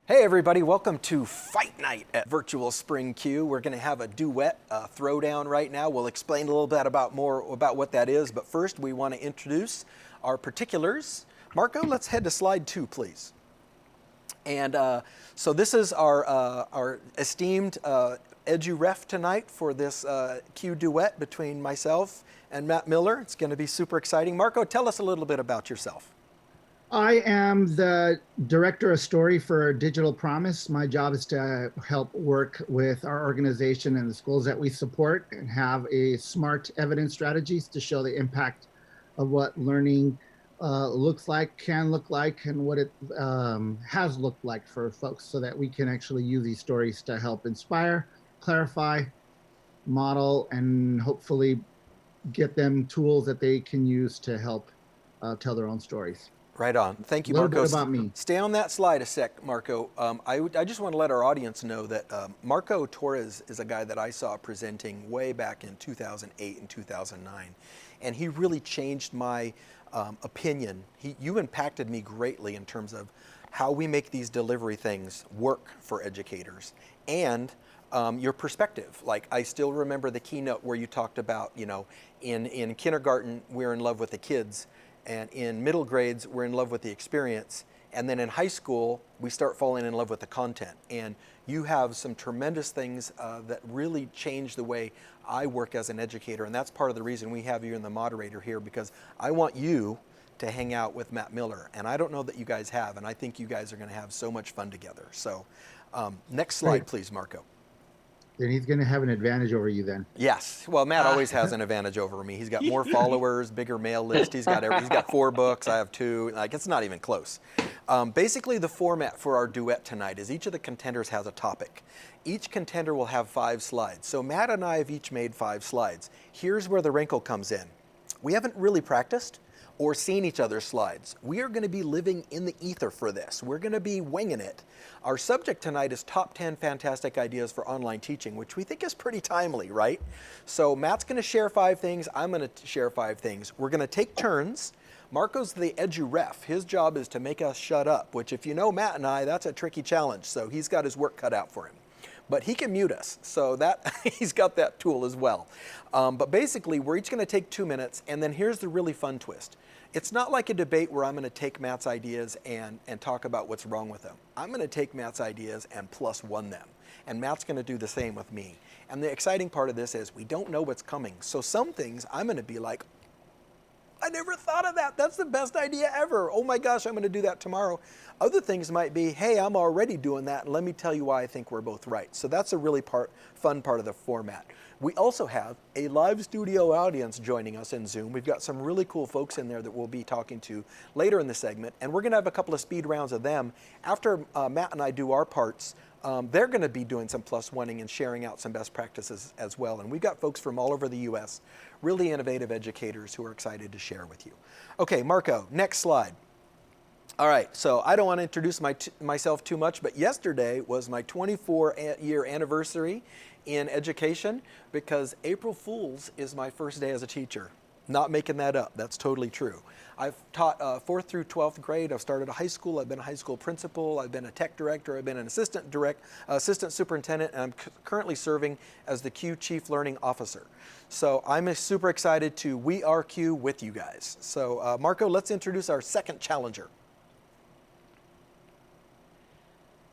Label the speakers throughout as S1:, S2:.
S1: Hey everybody, welcome to Fight Night at Virtual Spring Q. We're going to have a duet throwdown right now. We'll explain a little bit more about what that is, but first we want to introduce our particulars. Marco, let's head to slide 2, please. And so this is our esteemed edu-ref tonight for this Q duet between myself and Matt Miller. It's going to be super exciting. Marco, tell us a little bit about yourself.
S2: I am the director of story for Digital Promise. My job is to help work with our organization and the schools that we support and have a smart evidence strategies to show the impact of what learning looks like, can look like, and what it has looked like for folks so that we can actually use these stories to help inspire, clarify, model, and hopefully get them tools that they can use to help tell their own stories.
S1: Right on. Thank you,
S2: Marco.
S1: Marco.
S2: A little bit about me.
S1: Stay on that slide a sec, Marco. I just want to let our audience know that Marco Torres is a guy that I saw presenting way back in 2008 and 2009. And he really changed my opinion. You impacted me greatly in terms of how we make these delivery things work for educators and your perspective. Like, I still remember the keynote where you talked about, in kindergarten, we're in love with the kids. And in middle grades, we're in love with the experience. And then in high school, we start falling in love with the content. And you have some tremendous things that really change the way I work as an educator. And that's part of the reason we have you and the moderator here, because I want you to hang out with Matt Miller. And I don't know that you guys have, and I think you guys are going to have so much fun together. So next slide, please, Marco.
S2: Then he's going to have an advantage over you then.
S1: Yes. Well, Matt always has an advantage over me. He's got more followers, bigger mail list. He's got 4 books. I have 2. Like, it's not even close. Basically, the format for our duet tonight is each of the contenders has a topic. Each contender will have 5 slides. So Matt and I have each made 5 slides. Here's where the wrinkle comes in. We haven't really practiced or seen each other's slides. We are going to be living in the ether for this. We're going to be winging it. Our subject tonight is top 10 fantastic ideas for online teaching, which we think is pretty timely, right? So Matt's going to share 5 things. I'm going to share 5 things. We're going to take turns. Marco's the edu-ref. His job is to make us shut up, which if you know Matt and I, that's a tricky challenge. So he's got his work cut out for him. But he can mute us, so that he's got that tool as well. But basically, we're each going to take 2 minutes, and then here's the really fun twist. It's not like a debate where I'm going to take Matt's ideas and talk about what's wrong with them. I'm going to take Matt's ideas and +1 them. And Matt's going to do the same with me. And the exciting part of this is we don't know what's coming. So some things I'm going to be like, I never thought of that. That's the best idea ever. Oh my gosh, I'm going to do that tomorrow. Other things might be, hey, I'm already doing that, and let me tell you why I think we're both right. So that's a really fun part of the format. We also have a live studio audience joining us in Zoom. We've got some really cool folks in there that we'll be talking to later in the segment, and we're going to have a couple of speed rounds of them. After Matt and I do our parts, they're going to be doing some +1ing and sharing out some best practices as well. And we've got folks from all over the U.S., really innovative educators who are excited to share with you. Okay, Marco, next slide. All right, so I don't want to introduce myself too much, but yesterday was my 24-year anniversary in education because April Fool's is my first day as a teacher. Not making that up, that's totally true. I've taught 4th through 12th grade. I've started a high school. I've been a high school principal. I've been a tech director. I've been an assistant superintendent, and I'm currently serving as the Q Chief Learning Officer. So I'm super excited to We Are Q with you guys. So Marco, let's introduce our second challenger.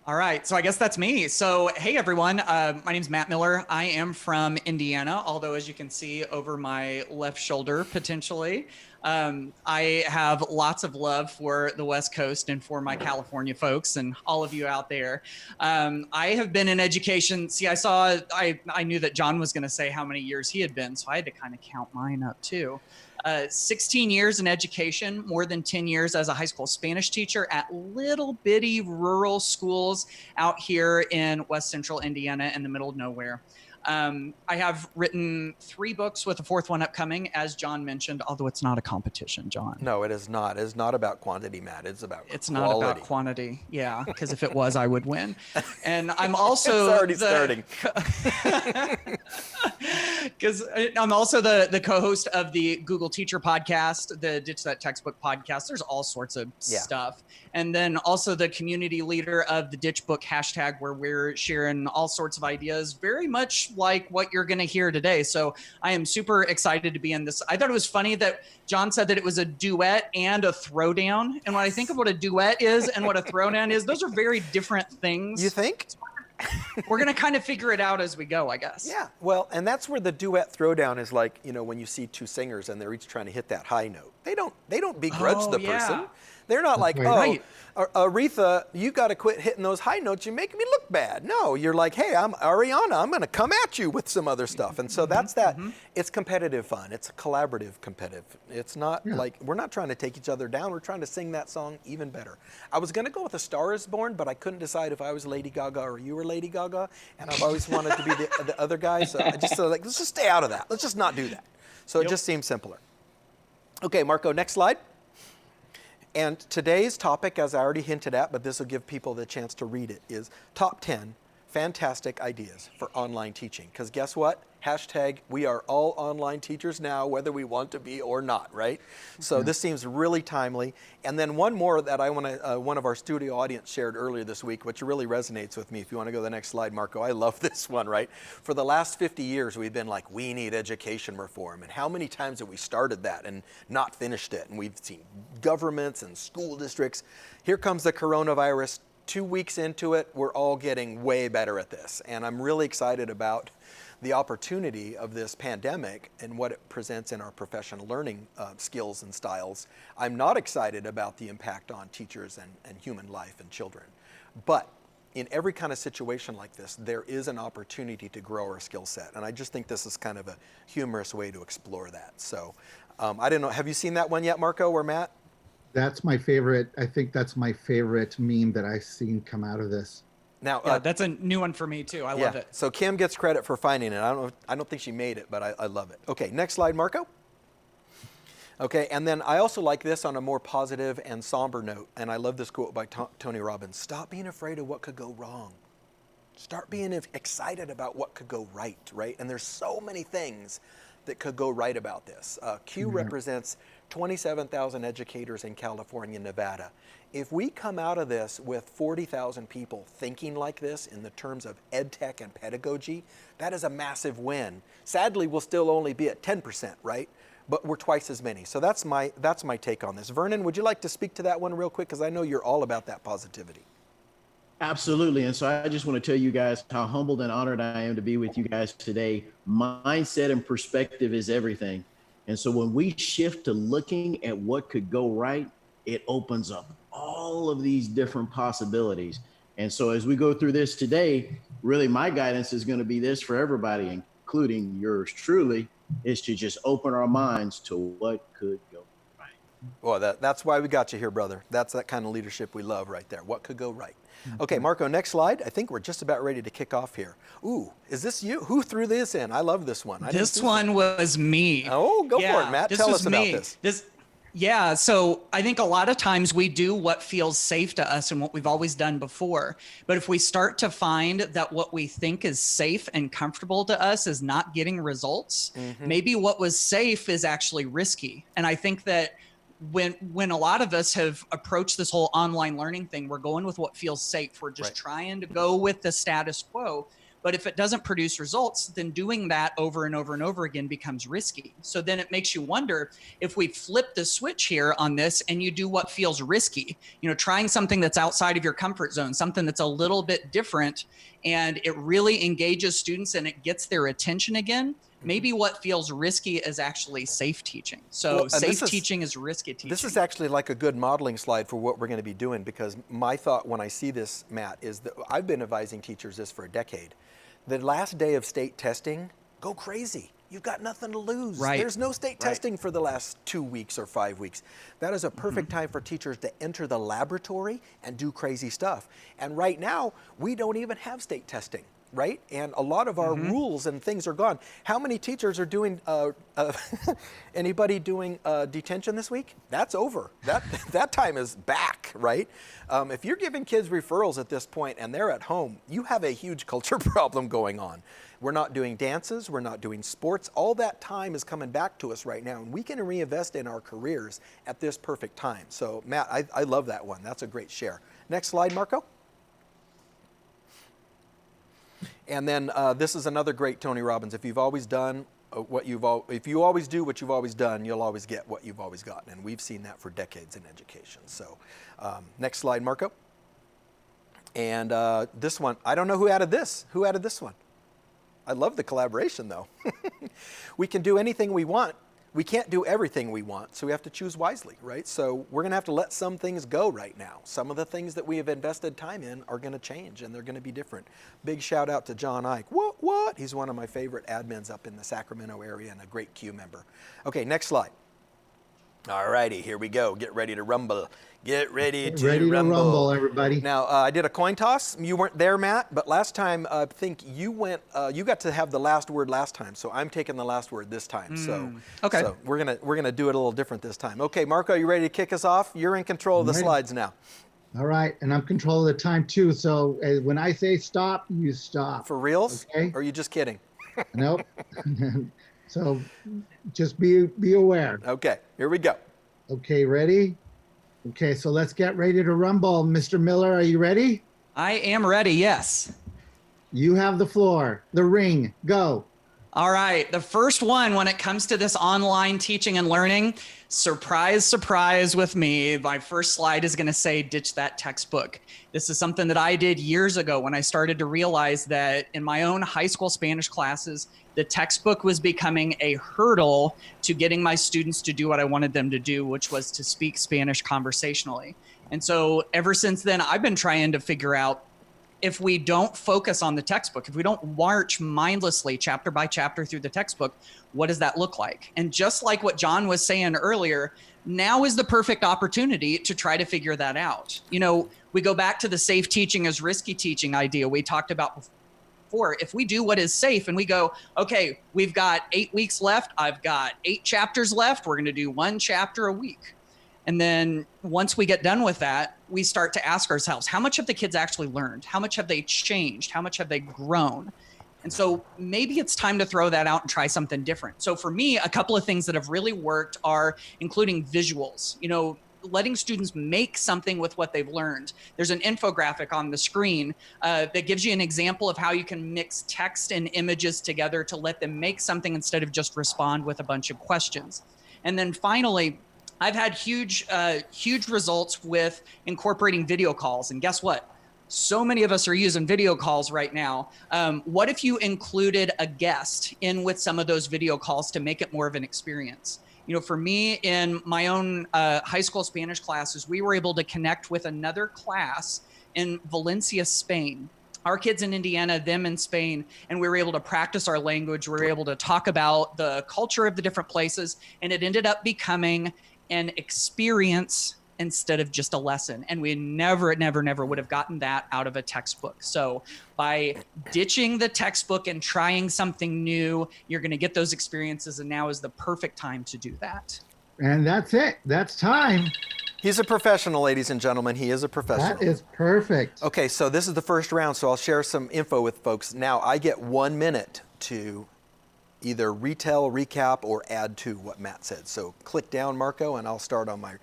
S3: All right, so I guess that's me. So, hey everyone, my name's Matt Miller. I am from Indiana, although as you can see over my left shoulder, potentially. I have lots of love for the West Coast and for my California folks and all of you out there. I have been in education. See, I knew that John was gonna say how many years he had been, so I had to kind of count mine up too. 16 years in education, more than 10 years as a high school Spanish teacher at little bitty rural schools out here in West Central Indiana in the middle of nowhere. I have written 3 books with a 4th one upcoming, as John mentioned, although it's not a competition, John.
S1: No, it is not. It's not about quantity, Matt. It's about quality.
S3: It's not about quantity, yeah, because if it was, I would win. And I'm also
S1: it's already starting.
S3: Because I'm also the co-host of the Google Teacher podcast, the Ditch That Textbook podcast. There's all sorts of stuff. And then also the community leader of the Ditch Book hashtag, where we're sharing all sorts of ideas, very much like what you're going to hear today. So I am super excited to be in this. I thought it was funny that John said that it was a duet and a throwdown. And when I think of what a duet is and what a throwdown is, those are very different things.
S1: You think?
S3: We're going to kind of figure it out as we go, I guess.
S1: Yeah, well, and that's where the duet throwdown is like, when you see two singers and they're each trying to hit that high note. They don't begrudge the person. They're not like,
S2: Right.
S1: Aretha, you got to quit hitting those high notes. You make me look bad. No, you're like, hey, I'm Ariana. I'm going to come at you with some other stuff. And so that's that. It's competitive fun. It's collaborative competitive. It's not like, we're not trying to take each other down. We're trying to sing that song even better. I was going to go with A Star Is Born, but I couldn't decide if I was Lady Gaga or you were Lady Gaga. And I've always wanted to be the other guy. So I just like, let's just stay out of that. Let's just not do that. So it just seems simpler. Okay, Marco, next slide. And today's topic, as I already hinted at, but this will give people the chance to read it, is top 10 fantastic ideas for online teaching. Because guess what? Hashtag, we are all online teachers now, whether we want to be or not, right? So this seems really timely. And then one more that I want to, one of our studio audience shared earlier this week, which really resonates with me. If you want to go to the next slide, Marco, I love this one, right? For the last 50 years, we've been like, we need education reform. And how many times have we started that and not finished it? And we've seen governments and school districts. Here comes the coronavirus. 2 weeks into it, we're all getting way better at this. And I'm really excited about the opportunity of this pandemic and what it presents in our professional learning skills and styles. I'm not excited about the impact on teachers and human life and children. But in every kind of situation like this, there is an opportunity to grow our skill set. And I just think this is kind of a humorous way to explore that. So I don't know, have you seen that one yet, Marco or Matt?
S2: That's my favorite. I think that's my favorite meme that I've seen come out of this.
S1: Now,
S3: that's a new one for me too. I love it.
S1: So Kim gets credit for finding it. I don't think she made it, but I love it. Okay, next slide, Marco. Okay, and then I also like this on a more positive and somber note, and I love this quote by Tony Robbins. Stop being afraid of what could go wrong. Start being excited about what could go right? And there's so many things that could go right about this. Q represents 27,000 educators in California and Nevada. If we come out of this with 40,000 people thinking like this in the terms of ed tech and pedagogy, that is a massive win. Sadly, we'll still only be at 10%, right? But we're twice as many. So that's my take on this. Vernon, would you like to speak to that one real quick? Because I know you're all about that positivity.
S4: Absolutely. And so I just want to tell you guys how humbled and honored I am to be with you guys today. Mindset and perspective is everything. And so when we shift to looking at what could go right, it opens up all of these different possibilities. And so as we go through this today, really my guidance is going to be this for everybody, including yours truly, is to just open our minds to what could go right.
S1: Well, that's why we got you here, brother. That's that kind of leadership we love right there. What could go right? Okay, Marco, next slide. I think we're just about ready to kick off here. Ooh, is this you? Who threw this in? I love this one.
S3: This one was me.
S1: Oh, go for it, Matt. Tell us about this.
S3: Yeah, so I think a lot of times we do what feels safe to us and what we've always done before. But if we start to find that what we think is safe and comfortable to us is not getting results, maybe what was safe is actually risky. And I think that when a lot of us have approached this whole online learning thing, we're going with what feels safe. We're just trying to go with the status quo. But if it doesn't produce results, then doing that over and over and over again becomes risky. So then it makes you wonder if we flip the switch here on this and you do what feels risky, trying something that's outside of your comfort zone, something that's a little bit different, and it really engages students and it gets their attention again. Maybe what feels risky is actually safe teaching. So safe teaching is risky teaching.
S1: This is actually like a good modeling slide for what we're going to be doing, because my thought when I see this, Matt, is that I've been advising teachers this for a decade. The last day of state testing, go crazy. You've got nothing to lose.
S3: Right.
S1: There's no state testing for the last 2 weeks or 5 weeks. That is a perfect time for teachers to enter the laboratory and do crazy stuff. And right now, we don't even have state testing. right? And a lot of our rules and things are gone. How many teachers are doing, anybody doing detention this week? That's over. That time is back, right? If you're giving kids referrals at this point and they're at home, you have a huge culture problem going on. We're not doing dances, we're not doing sports. All that time is coming back to us right now, and we can reinvest in our careers at this perfect time. So Matt, I love that one. That's a great share. Next slide, Marco. And then this is another great Tony Robbins. If you've always done if you always do what you've always done, you'll always get what you've always gotten. And we've seen that for decades in education. So next slide, Marco. And this one, I don't know who added this. Who added this one? I love the collaboration, though. We can do anything we want. We can't do everything we want, so we have to choose wisely, right? So we're going to have to let some things go right now. Some of the things that we have invested time in are going to change, and they're going to be different. Big shout out to John Ike. What? He's one of my favorite admins up in the Sacramento area and a great Q member. Okay, next slide. All righty, here we go. Get ready to rumble. Get ready to rumble,
S2: everybody.
S1: Now, I did a coin toss. You weren't there, Matt, but last time, I think you went, you got to have the last word last time, so I'm taking the last word this time. So we're gonna do it a little different this time. Okay, Marco, you ready to kick us off? You're in control of the slides now.
S2: All right, and I'm control of the time too, so when I say stop, you stop.
S1: For reals?
S2: Okay.
S1: Or are you just kidding?
S2: Nope. So just be aware.
S1: Okay, here we go.
S2: Okay, ready? Okay, so let's get ready to rumble. Mr. Miller, are you ready?
S3: I am ready, yes.
S2: You have the floor. The ring, go.
S3: All right, the first one when it comes to this online teaching and learning, surprise, surprise with me, my first slide is gonna say ditch that textbook. This is something that I did years ago when I started to realize that in my own high school Spanish classes, the textbook was becoming a hurdle to getting my students to do what I wanted them to do, which was to speak Spanish conversationally. And so ever since then, I've been trying to figure out if we don't focus on the textbook, if we don't march mindlessly chapter by chapter through the textbook, what does that look like? And just like what John was saying earlier, now is the perfect opportunity to try to figure that out. You know, we go back to the safe teaching as risky teaching idea we talked about before. If we do what is safe and we go, okay, we've got 8 weeks left, I've got 8 chapters left, we're gonna do 1 chapter a week. And then once we get done with that, we start to ask ourselves, how much have the kids actually learned? How much have they changed? How much have they grown? And so maybe it's time to throw that out and try something different. So for me, a couple of things that have really worked are including visuals, you know, letting students make something with what they've learned. There's an infographic on the screen that gives you an example of how you can mix text and images together to let them make something instead of just respond with a bunch of questions. And then finally, I've had huge results with incorporating video calls. And guess what? So many of us are using video calls right now. What if you included a guest in with some of those video calls to make it more of an experience? You know, for me, in my own high school Spanish classes, we were able to connect with another class in Valencia, Spain. Our kids in Indiana, them in Spain, and we were able to practice our language. We were able to talk about the culture of the different places, and it ended up becoming an experience instead of just a lesson. And we never would have gotten that out of a textbook. So by ditching the textbook and trying something new, you're going to get those experiences. And now is the perfect time to do that.
S2: And that's it. That's time.
S1: He's a professional, ladies and gentlemen. He is a professional.
S2: That is perfect.
S1: Okay, so this is the first round, so I'll share some info with folks. Now, I get 1 minute to either retell, recap, or add to what Matt said. So click down, Marco, and I'll start on my.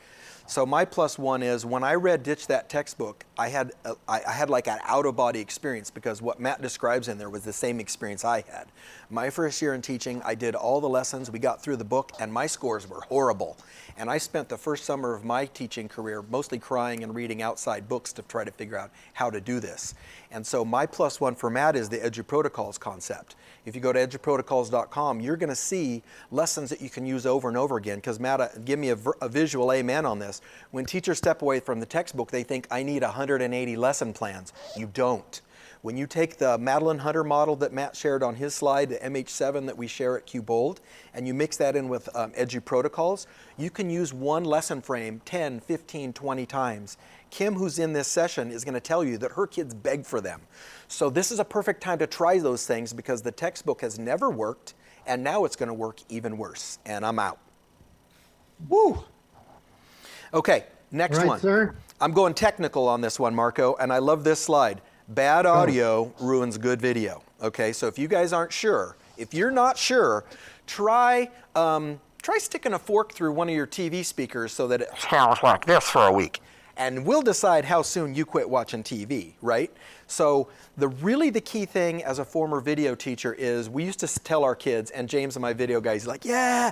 S1: So my +1 is when I read Ditch That Textbook, I had like an out-of-body experience because what Matt describes in there was the same experience I had. My first year in teaching, I did all the lessons, we got through the book, and my scores were horrible. And I spent the first summer of my teaching career mostly crying and reading outside books to try to figure out how to do this. And so my +1 for Matt is the EduProtocols concept. If you go to eduprotocols.com, you're going to see lessons that you can use over and over again. Because Matt, give me a visual amen on this. When teachers step away from the textbook, they think, I need 180 lesson plans. You don't. When you take the Madeline Hunter model that Matt shared on his slide, the MH7 that we share at QBold, and you mix that in with EduProtocols, you can use one lesson frame 10, 15, 20 times Kim, who's in this session, is going to tell you that her kids beg for them. So this is a perfect time to try those things because the textbook has never worked, and now it's going to work even worse. And I'm out. Woo! Okay, next one.
S2: Sir.
S1: I'm going technical on this one, Marco, and I love this slide. Bad audio ruins good video. Okay, so if you guys aren't sure, if you're not sure, try sticking a fork through one of your TV speakers so that it sounds like this for a week. And we'll decide how soon you quit watching TV, right? So the key thing as a former video teacher is we used to tell our kids, and James, my video guy, he's like, yeah,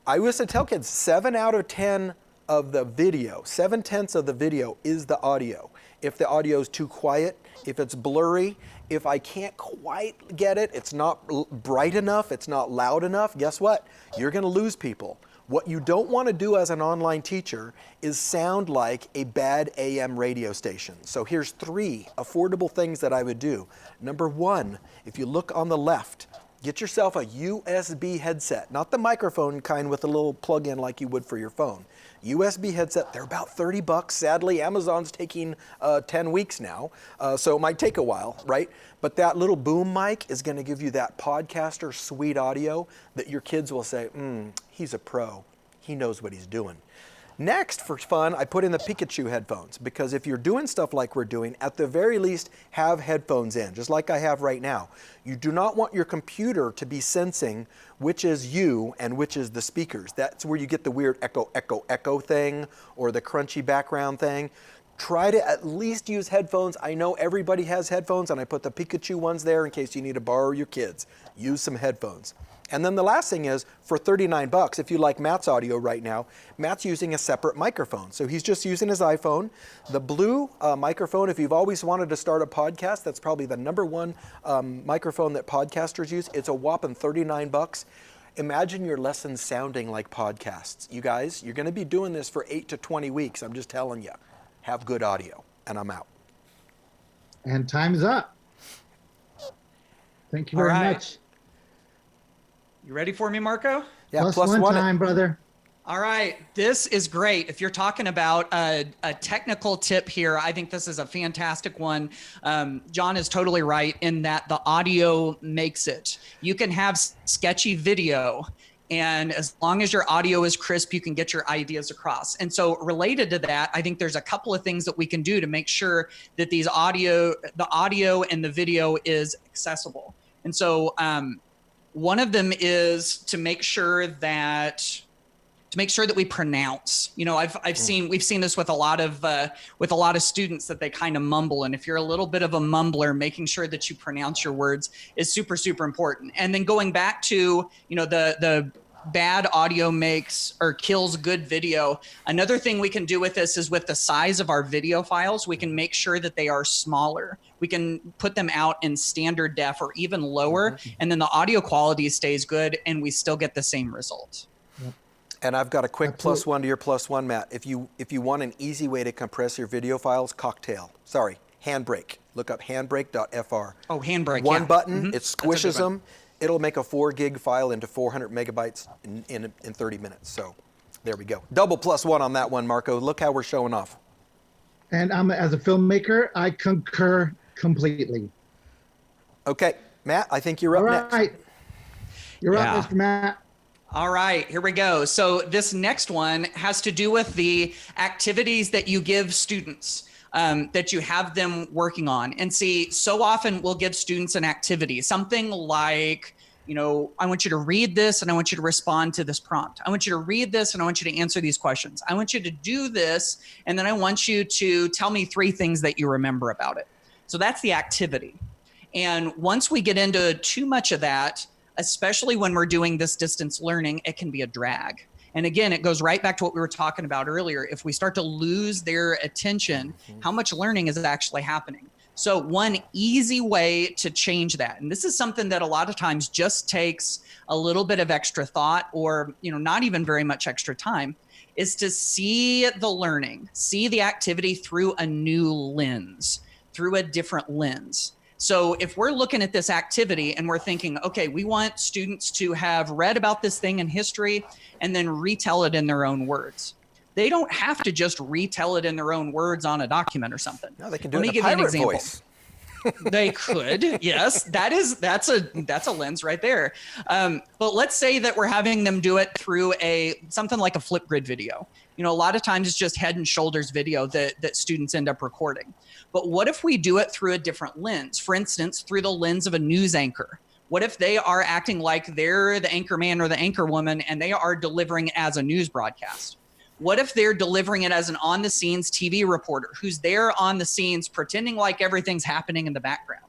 S1: I used to tell kids 7 out of 10 of the video, 7/10 of the video is the audio. If the audio is too quiet, if it's blurry, if I can't quite get it, it's not bright enough, it's not loud enough, guess what? You're going to lose people. What you don't want to do as an online teacher is sound like a bad AM radio station. So here's 3 affordable things that I would do. Number 1, if you look on the left, get yourself a USB headset, not the microphone kind with a little plug-in like you would for your phone. USB headset, they're about $30. Sadly, Amazon's taking 10 weeks now, so it might take a while, right? But that little boom mic is going to give you that podcaster sweet audio that your kids will say, he's a pro. He knows what he's doing. Next, for fun, I put in the Pikachu headphones because if you're doing stuff like we're doing, at the very least, have headphones in, just like I have right now. You do not want your computer to be sensing which is you and which is the speakers. That's where you get the weird echo, echo, echo thing or the crunchy background thing. Try to at least use headphones. I know everybody has headphones, and I put the Pikachu ones there in case you need to borrow your kids. Use some headphones. And then the last thing is, for $39, if you like Matt's audio right now, Matt's using a separate microphone. So he's just using his iPhone. The blue microphone, if you've always wanted to start a podcast, that's probably the #1 microphone that podcasters use. It's a whopping $39. Imagine your lessons sounding like podcasts. You guys, you're going to be doing this for 8 to 20 weeks. I'm just telling you. Have good audio. And I'm out.
S2: And time's up. Thank you very much.
S3: You ready for me, Marco?
S1: Yeah,
S2: plus one time, brother.
S3: All right, this is great. If you're talking about a technical tip here, I think this is a fantastic one. John is totally right in that the audio makes it. You can have sketchy video, and as long as your audio is crisp, you can get your ideas across. And so related to that, I think there's a couple of things that we can do to make sure that the audio and the video is accessible. And so one of them is to make sure that we pronounce. You know, we've seen this with a lot of students that they kind of mumble. And if you're a little bit of a mumbler, making sure that you pronounce your words is super, super important. And then going back to, you know, the bad audio makes or kills good video. Another thing we can do with this is with the size of our video files, we can make sure that they are smaller. We can put them out in standard def or even lower, and then the audio quality stays good and we still get the same result.
S1: And I've got a quick +1 to your +1, Matt. If you want an easy way to compress your video files, Handbrake. Look up handbrake.fr.
S3: Oh, Handbrake.
S1: One button, it squishes them. It'll make a 4 gig file into 400 megabytes in 30 minutes. So there we go. Double +1 on that one, Marco. Look how we're showing off.
S2: And as a filmmaker, I concur completely.
S1: Okay, Matt, I think you're up next.
S2: All right. You're up, Mr. Matt.
S3: All right, here we go. So this next one has to do with the activities that you give students. That you have them working on. And see, so often we'll give students an activity, something like, you know, I want you to read this and I want you to respond to this prompt. I want you to read this and I want you to answer these questions. I want you to do this, and then I want you to tell me 3 things that you remember about it. So that's the activity. And once we get into too much of that, especially when we're doing this distance learning, it can be a drag. And again, it goes right back to what we were talking about earlier. If we start to lose their attention, how much learning is actually happening? So one easy way to change that, and this is something that a lot of times just takes a little bit of extra thought or, you know, not even very much extra time, is to see the learning, see the activity through a new lens, through a different lens. So if we're looking at this activity and we're thinking, okay, we want students to have read about this thing in history and then retell it in their own words. they don't have to just retell it in their own words on a document or something.
S1: No, they can do
S3: Let
S1: it
S3: me
S1: in a
S3: give you an
S1: pirate
S3: example.
S1: voice.
S3: They could, yes. That's a lens right there. But let's say that we're having them do it through something like a Flipgrid video. You know, a lot of times it's just head and shoulders video that students end up recording. But what if we do it through a different lens? For instance, through the lens of a news anchor. What if they are acting like they're the anchor man or the anchor woman and they are delivering as a news broadcast? What if they're delivering it as an on-the-scenes TV reporter who's there on the scenes pretending like everything's happening in the background?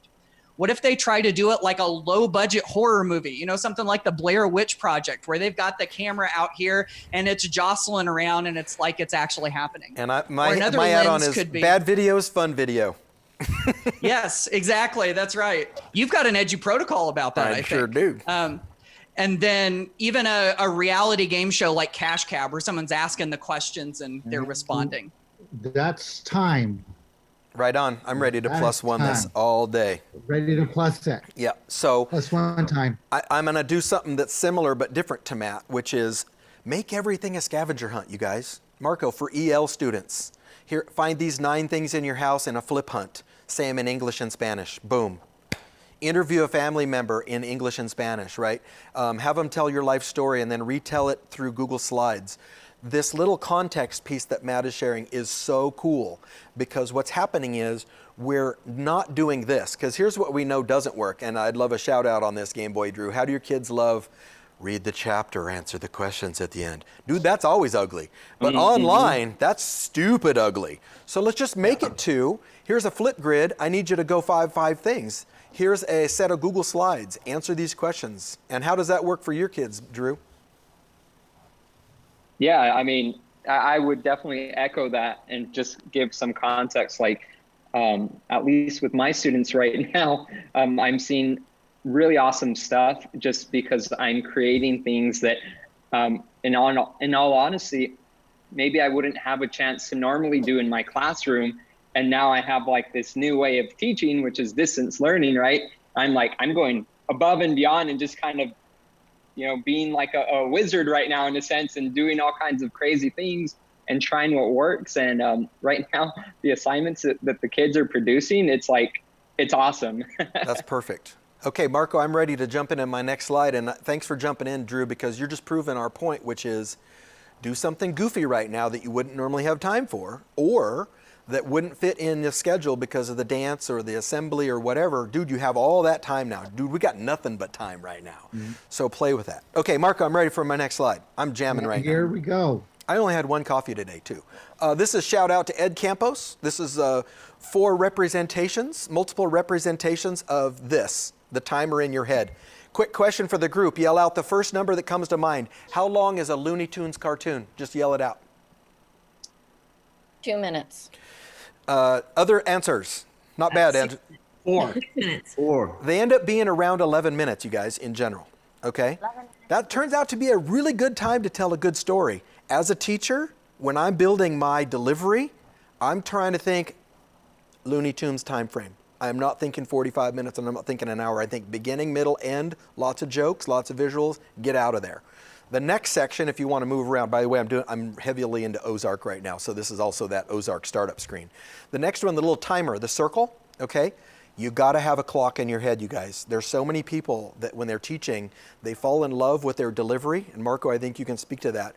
S3: What if they try to do it like a low-budget horror movie, you know, something like the Blair Witch Project, where they've got the camera out here and it's jostling around and it's like it's actually happening?
S1: And my add-on is bad videos, fun video.
S3: Yes, exactly. That's right. You've got an edgy protocol about that, I think.
S1: Sure do.
S3: And then even a reality game show like Cash Cab, where someone's asking the questions and they're responding.
S2: That's time.
S1: Right on. I'm ready to plus one this all day.
S2: Ready to plus it.
S1: Yeah. So
S2: Plus one time.
S1: I'm going to do something that's similar but different to Matt, which is make everything a scavenger hunt, you guys. Marco, for EL students, here, find these 9 things in your house in a flip hunt. Say them in English and Spanish. Boom. Interview a family member in English and Spanish, right? Have them tell your life story and then retell it through Google Slides. This little context piece that Matt is sharing is so cool because what's happening is we're not doing this, because here's what we know doesn't work, and I'd love a shout out on this, Game Boy Drew. How do your kids love read the chapter, answer the questions at the end? Dude, that's always ugly. But online, that's stupid ugly. So let's just make it 2. Here's a flip grid. I need you to go 5 things. Here's a set of Google Slides. Answer these questions. And how does that work for your kids, Drew?
S5: Yeah, I mean, I would definitely echo that and just give some context. Like, at least with my students right now, I'm seeing really awesome stuff just because I'm creating things that, in all honesty, maybe I wouldn't have a chance to normally do in my classroom. And now I have like this new way of teaching, which is distance learning, right? I'm going above and beyond and just kind of, you know, being like a wizard right now in a sense and doing all kinds of crazy things and trying what works. And right now, the assignments that the kids are producing, it's awesome.
S1: That's perfect. Okay, Marco, I'm ready to jump into my next slide. And thanks for jumping in, Drew, because you're just proving our point, which is do something goofy right now that you wouldn't normally have time for, or that wouldn't fit in the schedule because of the dance or the assembly or whatever. Dude, you have all that time now. Dude, we got nothing but time right now. So play with that. Okay, Marco, I'm ready for my next slide. I'm jamming right now.
S2: Here we go.
S1: I only had 1 coffee today, too. This is shout out to Ed Campos. This is 4 representations, multiple representations of this, the timer in your head. Quick question for the group. Yell out the first number that comes to mind. How long is a Looney Tunes cartoon? Just yell it out.
S6: 2 minutes.
S1: Other answers? Not bad, Andrew.
S4: 4.
S6: 6 minutes.
S4: 4.
S1: They end up being around 11 minutes, you guys, in general. Okay? That turns out to be a really good time to tell a good story. As a teacher, when I'm building my delivery, I'm trying to think Looney Tunes time frame. I'm not thinking 45 minutes and I'm not thinking an hour. I think beginning, middle, end, lots of jokes, lots of visuals, get out of there. The next section, if you want to move around, by the way, I'm heavily into Ozark right now, so this is also that Ozark startup screen. The next one, the little timer, the circle, okay? You got to have a clock in your head, you guys. There's so many people that when they're teaching, they fall in love with their delivery, and Marco, I think you can speak to that.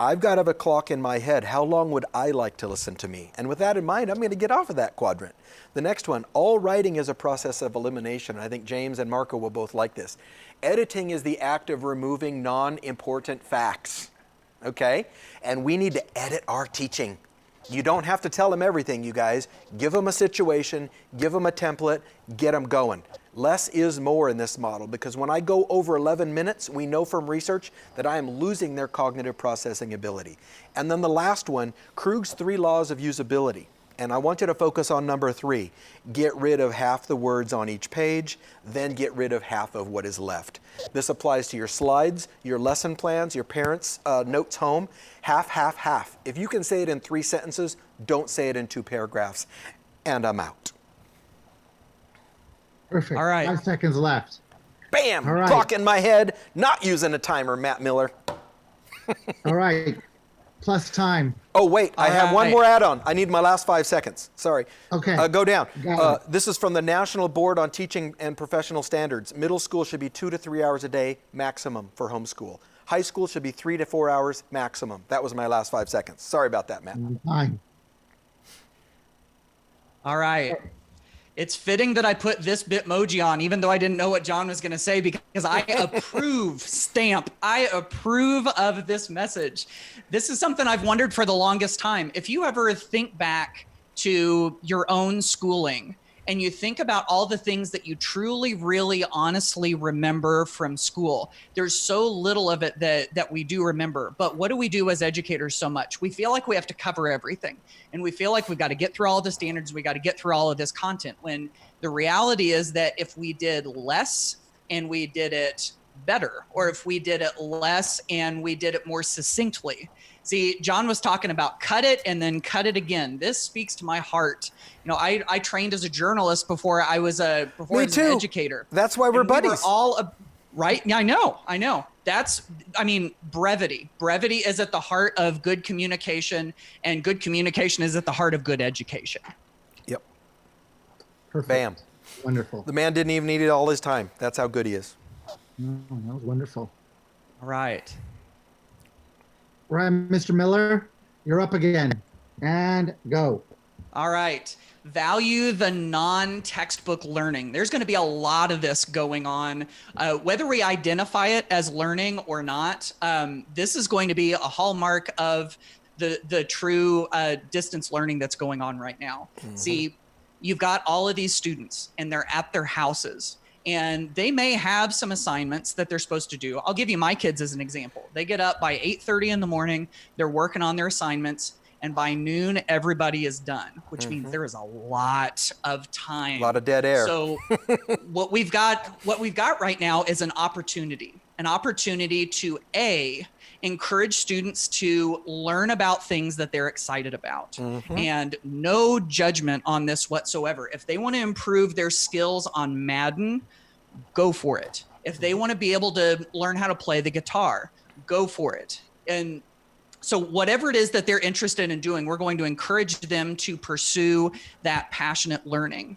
S1: I've got to have a clock in my head. How long would I like to listen to me? And with that in mind, I'm going to get off of that quadrant. The next one, all writing is a process of elimination. I think James and Marco will both like this. Editing is the act of removing non-important facts, okay? And we need to edit our teaching. You don't have to tell them everything, you guys. Give them a situation, give them a template, get them going. Less is more in this model because when I go over 11 minutes, we know from research that I am losing their cognitive processing ability. And then the last one, Krug's 3 laws of usability. And I want you to focus on number 3. Get rid of half the words on each page, then get rid of half of what is left. This applies to your slides, your lesson plans, your parents' notes home. Half, half, half. If you can say it in 3 sentences, don't say it in 2 paragraphs. And I'm out.
S2: Perfect.
S3: All right.
S2: 5 seconds left.
S1: Bam!
S2: All right.
S1: Clock in my head, not using a timer, Matt Miller.
S2: All right. Plus time.
S1: Oh, wait, I have one
S3: right.
S1: more add-on. I need my last 5 seconds. Sorry.
S2: Okay.
S1: Go down.
S2: Got it.
S1: This is from the National Board on Teaching and Professional Standards. Middle school should be 2 to 3 hours a day maximum for homeschool. High school should be 3 to 4 hours maximum. That was my last 5 seconds. Sorry about that, Matt.
S2: Fine.
S3: All right. It's fitting that I put this Bitmoji on, even though I didn't know what John was going to say, because I approve, stamp. I approve of this message. This is something I've wondered for the longest time. If you ever think back to your own schooling and you think about all the things that you truly, really, honestly remember from school, there's so little of it that we do remember. But what do we do as educators so much? We feel like we have to cover everything. And we feel like we've got to get through all the standards. We got to get through all of this content. When the reality is that if we did less and we did it better, or if we did it less and we did it more succinctly. See, John was talking about cut it and then cut it again. This speaks to my heart. You know, I trained as a journalist before I was an educator.
S1: That's why we're buddies.
S3: We were all right. Yeah, I know. Brevity. Brevity is at the heart of good communication, and good communication is at the heart of good education.
S1: Yep.
S2: Perfect.
S1: Bam.
S2: Wonderful.
S1: The man didn't even need it all his time. That's how good he is.
S2: Oh, that was wonderful.
S3: All right.
S2: Right, Mr. Miller, you're up again. And go.
S3: All right. Value the non-textbook learning. There's going to be a lot of this going on, whether we identify it as learning or not. This is going to be a hallmark of the true distance learning that's going on right now. Mm-hmm. See, you've got all of these students and they're at their houses and they may have some assignments that they're supposed to do. I'll give you my kids as an example. They get up by 8:30 in the morning, they're working on their assignments, and by noon, everybody is done, which mm-hmm. means there is a lot of time.
S1: A lot of dead air.
S3: So what we've got right now is an opportunity to encourage students to learn about things that they're excited about, mm-hmm. and no judgment on this whatsoever. If they want to improve their skills on Madden, go for it. If they want to be able to learn how to play the guitar, go for it. And so whatever it is that they're interested in doing, we're going to encourage them to pursue that passionate learning.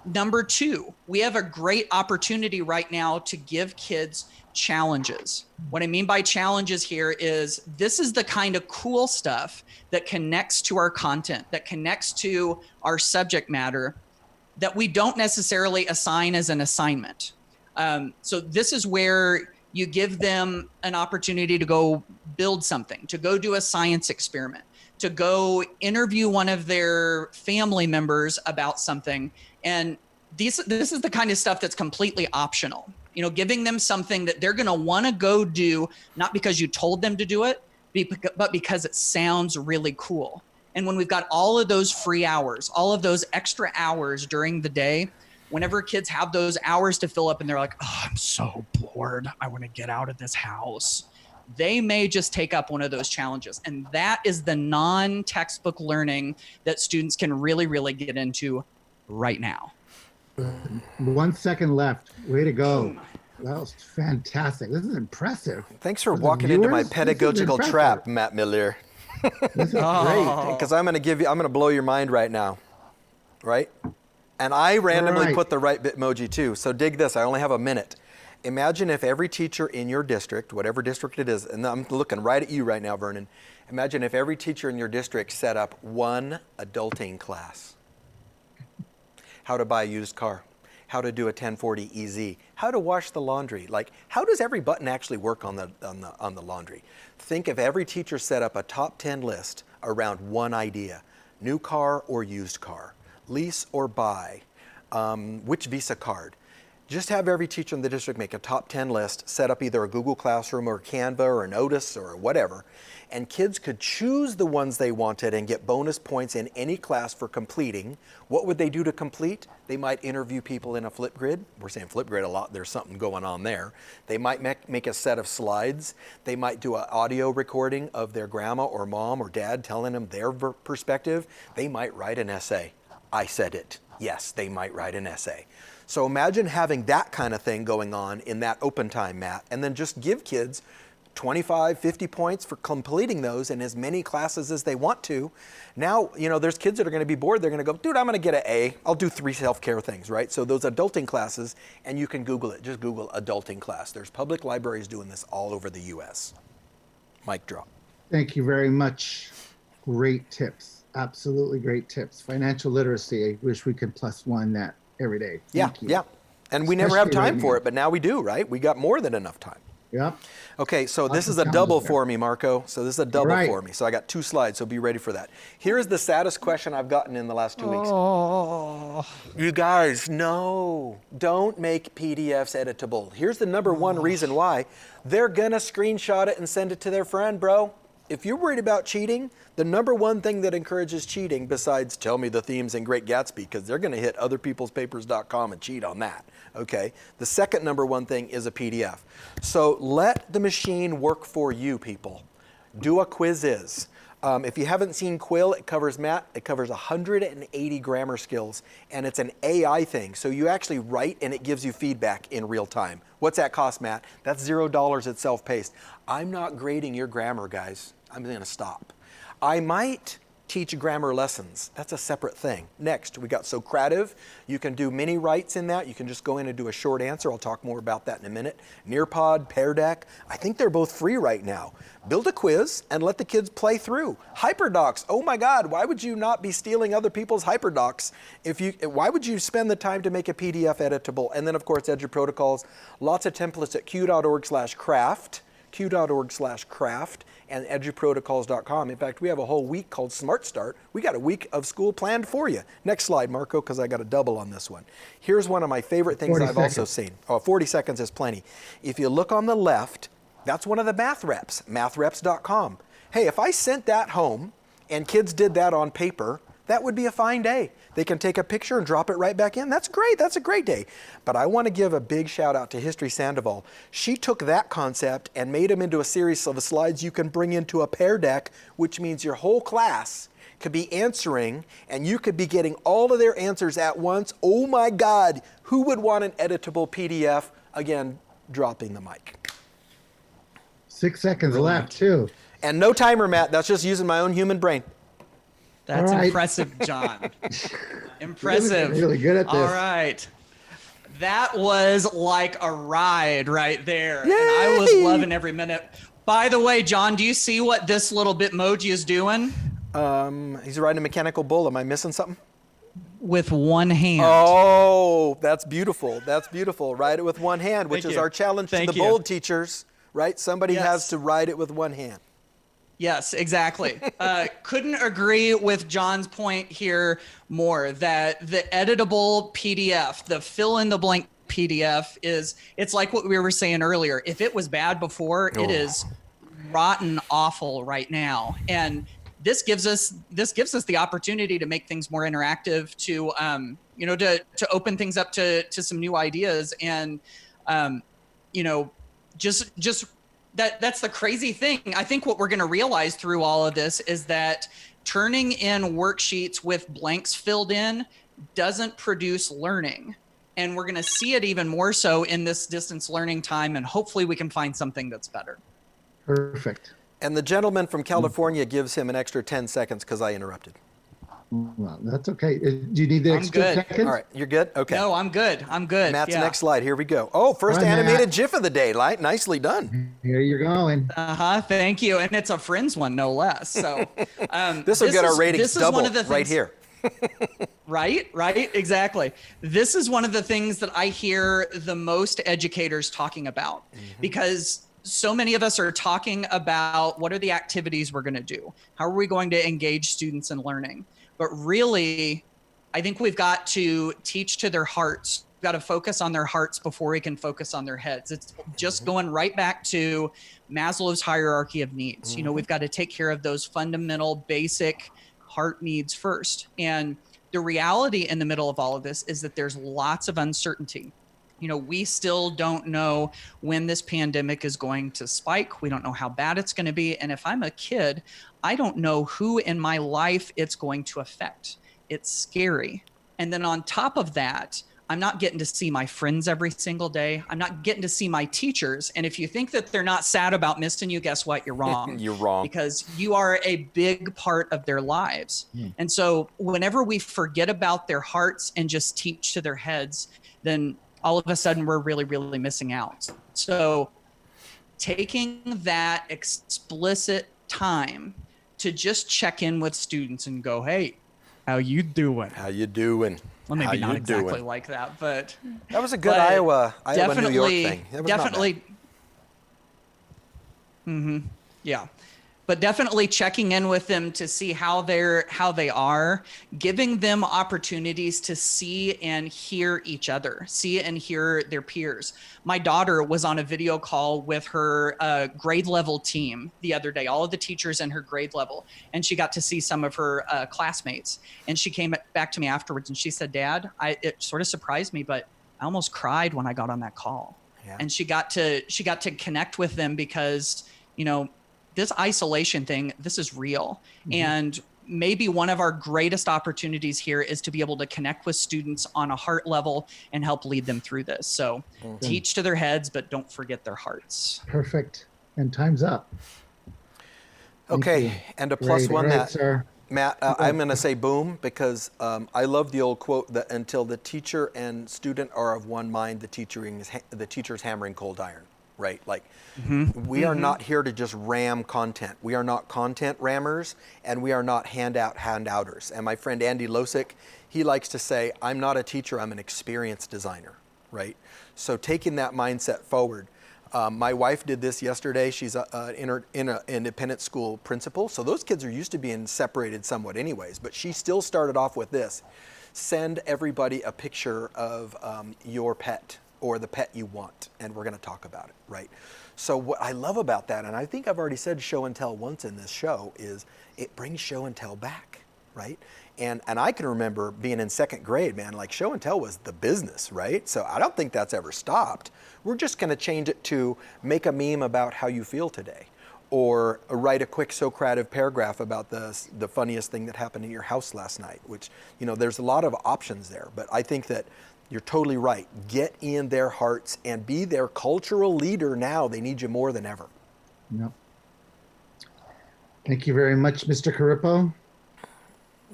S3: Number two, we have a great opportunity right now to give kids challenges. What I mean by challenges here is this is the kind of cool stuff that connects to our content, that connects to our subject matter, that we don't necessarily assign as an assignment. So this is where you give them an opportunity to go build something, to go do a science experiment, to go interview one of their family members about something. And this is the kind of stuff that's completely optional. You know, giving them something that they're going to want to go do, not because you told them to do it, but because it sounds really cool. And when we've got all of those free hours, all of those extra hours during the day, whenever kids have those hours to fill up and they're like, oh, I'm so bored, I want to get out of this house, they may just take up one of those challenges. And that is the non-textbook learning that students can really, really get into right now.
S2: 1 second left. Way to go. That was fantastic. This is impressive.
S1: Thanks for walking into my pedagogical trap, Matt Miller.
S2: This is great.
S1: Because I'm going to blow your mind right now. Right? And I randomly put the right Bitmoji too. So dig this, I only have a minute. Imagine if every teacher in your district, whatever district it is, and I'm looking right at you right now, Vernon. Imagine if every teacher in your district set up one adulting class. How to buy a used car, how to do a 1040 EZ, how to wash the laundry. Like, how does every button actually work on the laundry? Think if every teacher set up a top 10 list around one idea: new car or used car, lease or buy, which Visa card. Just have every teacher in the district make a top 10 list, set up either a Google Classroom or Canva or an Otis or whatever, and kids could choose the ones they wanted and get bonus points in any class for completing. What would they do to complete? They might interview people in a Flipgrid. We're saying Flipgrid a lot, there's something going on there. They might make a set of slides. They might do an audio recording of their grandma or mom or dad telling them their perspective. They might write an essay. I said it. Yes, they might write an essay. So imagine having that kind of thing going on in that open time, Matt, and then just give kids 25, 50 points for completing those in as many classes as they want to. Now, there's kids that are going to be bored. They're going to go, dude, I'm going to get an A. I'll do 3 self-care things, right? So those adulting classes, and you can Google it. Just Google adulting class. There's public libraries doing this all over the U.S. Mic drop.
S2: Thank you very much. Great tips. Absolutely great tips. Financial literacy. I wish we could +1 that every day. Thank you.
S1: Yeah. And we never have
S2: Especially
S1: time
S2: right
S1: for
S2: now.
S1: it, but now we do, right? We got more than enough time.
S2: Yep.
S1: Okay, so this
S2: Lots
S1: is
S2: of
S1: a double
S2: challenges
S1: for me, Marco. So this is a double
S2: Right.
S1: for me. So I got 2 slides, so be ready for that. Here's the saddest question I've gotten in the last 2 weeks.
S3: Oh.
S1: You guys, no, don't make PDFs editable. Here's the number 1 reason why. They're gonna screenshot it and send it to their friend, bro. If you're worried about cheating, the number 1 thing that encourages cheating, besides tell me the themes in Great Gatsby, because they're gonna hit otherpeoplespapers.com and cheat on that, okay? The second number 1 thing is a PDF. So let the machine work for you, people. Do a quiz. If you haven't seen Quill, it covers 180 grammar skills, and it's an AI thing. So you actually write and it gives you feedback in real time. What's that cost, Matt? That's $0. It's self-paced. I'm not grading your grammar, guys. I'm gonna stop. I might teach grammar lessons. That's a separate thing. Next, we got Socratic. You can do mini writes in that. You can just go in and do a short answer. I'll talk more about that in a minute. Nearpod, Pear Deck. I think they're both free right now. Build a quiz and let the kids play through. HyperDocs. Oh my God, why would you not be stealing other people's HyperDocs? Why would you spend the time to make a PDF editable? And then of course, EduProtocols. Lots of templates at q.org/craft. q.org/craft and eduprotocols.com. In fact, we have a whole week called Smart Start. We got a week of school planned for you. Next slide, Marco, because I got a double on this one. Here's one of my favorite things
S2: 40
S1: I've also
S2: seconds.
S1: seen. 40 seconds is plenty. If you look on the left, that's one of the math reps, mathreps.com. Hey, if I sent that home and kids did that on paper, that would be a fine day. They can take a picture and drop it right back in. That's great. That's a great day. But I want to give a big shout out to History Sandoval. She took that concept and made them into a series of slides you can bring into a Pear Deck, which means your whole class could be answering and you could be getting all of their answers at once. Oh my God, who would want an editable PDF? Again, dropping the mic.
S2: 6 seconds left too.
S1: And no timer, Matt. That's just using my own human brain.
S3: That's
S2: All right.
S3: impressive, John. Impressive.
S2: Really good at this.
S3: All right. That was like a ride right there. And I was
S1: Yay!
S3: loving every minute. By the way, John, do you see what this little Bitmoji is doing?
S1: He's riding a mechanical bull. Am I missing something?
S3: With one hand.
S1: Oh, that's beautiful. That's beautiful. Ride it with one hand, which
S3: Thank
S1: is
S3: you.
S1: our challenge
S3: Thank
S1: to the
S3: you.
S1: bold teachers, right? Somebody
S3: Yes.
S1: has to ride it with one hand.
S3: Yes, exactly. Couldn't agree with John's point here more, that the editable PDF, the fill in the blank PDF it's like what we were saying earlier. If it was bad before, it is rotten awful right now. And this gives us the opportunity to make things more interactive, to to open things up to some new ideas, and just that's the crazy thing. I think what we're going to realize through all of this is that turning in worksheets with blanks filled in doesn't produce learning. And we're going to see it even more so in this distance learning time. And hopefully we can find something that's better.
S2: Perfect.
S1: And the gentleman from California gives him an extra 10 seconds because I interrupted.
S2: Well, that's okay. Do you need the
S3: I'm
S2: extra
S3: good.
S2: seconds?
S1: All right, you're good? Okay.
S3: No, I'm good. I'm good.
S1: Matt's
S3: Yeah.
S1: next slide. Here we go. Oh, first
S2: Bye,
S1: animated
S2: Matt.
S1: GIF of the day. Nicely done.
S2: Here you're going.
S3: Thank you. And it's a Friends one, no less. So
S1: This will get our ratings
S3: this is
S1: double
S3: one of the
S1: right
S3: things-
S1: here.
S3: Right, exactly. This is one of the things that I hear the most educators talking about, because so many of us are talking about what are the activities we're going to do? How are we going to engage students in learning? But really, I think we've got to teach to their hearts. We've got to focus on their hearts before we can focus on their heads. It's just going right back to Maslow's hierarchy of needs. We've got to take care of those fundamental, basic heart needs first. And the reality in the middle of all of this is that there's lots of uncertainty. We still don't know when this pandemic is going to spike. We don't know how bad it's going to be. And if I'm a kid, I don't know who in my life it's going to affect. It's scary. And then on top of that, I'm not getting to see my friends every single day. I'm not getting to see my teachers. And if you think that they're not sad about missing you, guess what? You're wrong.
S1: You're wrong.
S3: Because you are a big part of their lives. And so whenever we forget about their hearts and just teach to their heads, then all of a sudden we're really, really missing out. So taking that explicit time to just check in with students and go, hey, how you doing?
S1: How you doing?
S3: Well, maybe
S1: How
S3: not
S1: you
S3: exactly
S1: doing?
S3: like that, but
S1: That was a good
S3: but
S1: Iowa New York
S3: definitely,
S1: thing. That was not
S3: definitely. Yeah. But definitely checking in with them to see how they are, giving them opportunities to see and hear each other, see and hear their peers. My daughter was on a video call with her grade level team the other day, all of the teachers in her grade level, and she got to see some of her classmates. And she came back to me afterwards and she said, Dad, it sort of surprised me, but I almost cried when I got on that call.
S1: Yeah.
S3: And she got to connect with them because, you know, this isolation thing, this is real. And maybe one of our greatest opportunities here is to be able to connect with students on a heart level and help lead them through this. So teach to their heads, but don't forget their hearts.
S2: Perfect. And time's up. Thank you.
S1: Okay, and to plus
S2: Great.
S1: one
S2: All right,
S1: that,
S2: sir.
S1: Matt, I'm going to say boom because I love the old quote that until the teacher and student are of one mind, the teacher's hammering cold iron, right? Like we are not here to just ram content. We are not content rammers, and we are not handouters. And my friend Andy Losick, he likes to say, I'm not a teacher, I'm an experience designer, right? So taking that mindset forward. My wife did this yesterday. She's in an independent school principal. So those kids are used to being separated somewhat anyways, but she still started off with this. Send everybody a picture of your pet or the pet you want, and we're gonna talk about it, right? So what I love about that, and I think I've already said show and tell once in this show, is it brings show and tell back, right? And I can remember being in second grade, man, like show and tell was the business, right? So I don't think that's ever stopped. We're just gonna change it to make a meme about how you feel today, or write a quick Socratic paragraph about the funniest thing that happened in your house last night, which, you know, there's a lot of options there, but I think that you're totally right. Get in their hearts and be their cultural leader now. They need you more than ever.
S2: Yep. Thank you very much, Mr. Corippo.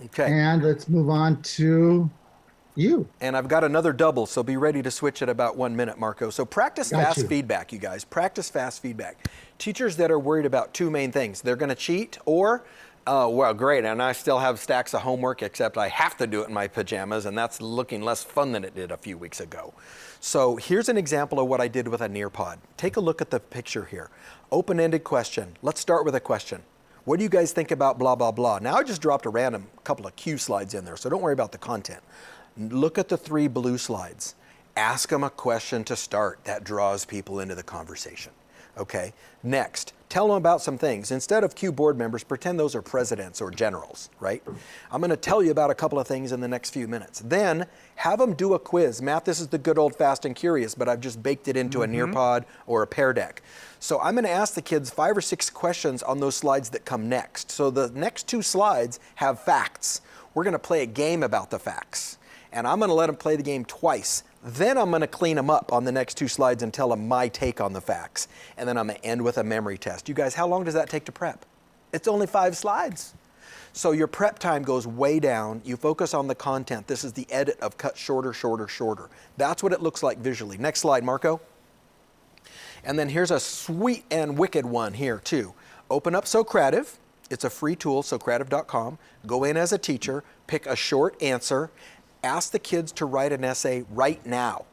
S1: Okay.
S2: And let's move on to you.
S1: And I've got another double, so be ready to switch at about 1 minute, Marco. So practice
S2: Got
S1: fast
S2: you.
S1: feedback, you guys. Practice fast feedback. Teachers that are worried about two main things. They're going to cheat or, well, great, and I still have stacks of homework, except I have to do it in my pajamas, and that's looking less fun than it did a few weeks ago. So here's an example of what I did with a Nearpod. Take a look at the picture here. Open-ended question. Let's start with a question. What do you guys think about blah, blah, blah? Now I just dropped a random couple of cue slides in there, so don't worry about the content. Look at the 3 blue slides. Ask them a question to start. That draws people into the conversation. Okay, next, tell them about some things. Instead of cue board members, pretend those are presidents or generals, right? I'm gonna tell you about a couple of things in the next few minutes. Then have them do a quiz. Matt, this is the good old Fast and Curious, but I've just baked it into a Nearpod or a Pear Deck. So I'm gonna ask the kids 5 or 6 questions on those slides that come next. So the next 2 slides have facts. We're gonna play a game about the facts. And I'm gonna let them play the game twice. Then I'm gonna clean them up on the next 2 slides and tell them my take on the facts. And then I'm gonna end with a memory test. You guys, how long does that take to prep? It's only 5 slides. So your prep time goes way down. You focus on the content. This is the edit of cut shorter, shorter, shorter. That's what it looks like visually. Next slide, Marco. And then here's a sweet and wicked one here too. Open up Socratic. It's a free tool, Socratic.com. Go in as a teacher, pick a short answer, ask the kids to write an essay right now.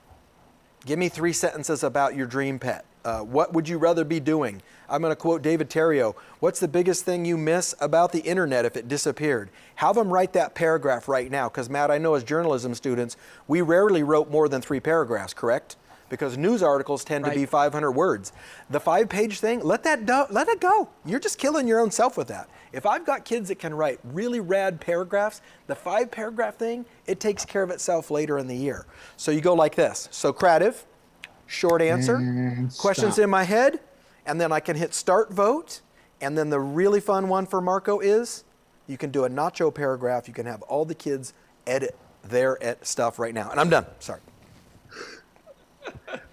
S1: Give me 3 sentences about your dream pet. What would you rather be doing? I'm going to quote David Terrio. What's the biggest thing you miss about the internet if it disappeared? Have them write that paragraph right now. Because Matt, I know as journalism students, we rarely wrote more than 3 paragraphs, correct? Because news articles tend to be 500 words. The 5-page thing, let it go. You're just killing your own self with that. If I've got kids that can write really rad paragraphs, the 5-paragraph thing, it takes care of itself later in the year. So you go like this. Socratic, short answer,
S2: And
S1: questions
S2: stop.
S1: in my head, and then I can hit start vote. And then the really fun one for Marco is you can do a nacho paragraph. You can have all the kids edit their stuff right now. And I'm done. Sorry.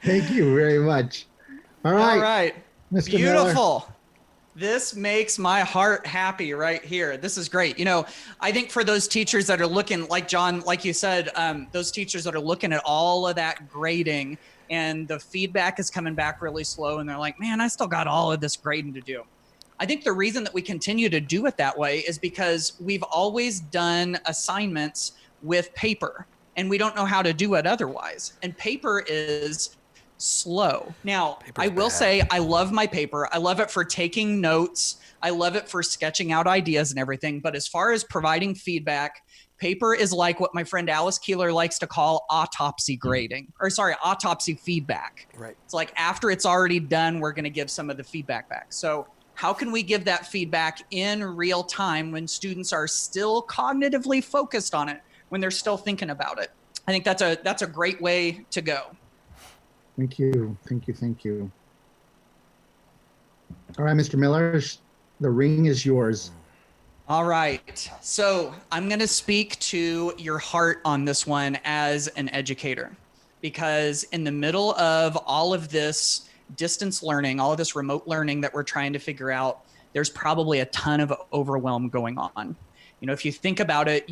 S2: Thank you very much. All right.
S3: All right.
S2: Mr. Miller.
S3: Beautiful. This makes my heart happy right here. This is great. You know, I think for those teachers that are looking, like John, like you said, those teachers that are looking at all of that grading and the feedback is coming back really slow and they're like, man, I still got all of this grading to do. I think the reason that we continue to do it that way is because we've always done assignments with paper and we don't know how to do it otherwise. And paper is slow. Now,
S1: Paper's
S3: I will
S1: bad.
S3: say I love my paper. I love it for taking notes. I love it for sketching out ideas and everything. But as far as providing feedback, paper is like what my friend Alice Keeler likes to call autopsy grading, or sorry, autopsy feedback.
S1: Right.
S3: It's like after it's already done, we're going to give some of the feedback back. So how can we give that feedback in real time when students are still cognitively focused on it, when they're still thinking about it? I think that's a great way to go.
S2: Thank you. Thank you. Thank you. All right, Mr. Miller, the ring is yours.
S3: All right. So I'm going to speak to your heart on this one as an educator, because in the middle of all of this distance learning, all of this remote learning that we're trying to figure out, there's probably a ton of overwhelm going on. You know, if you think about it,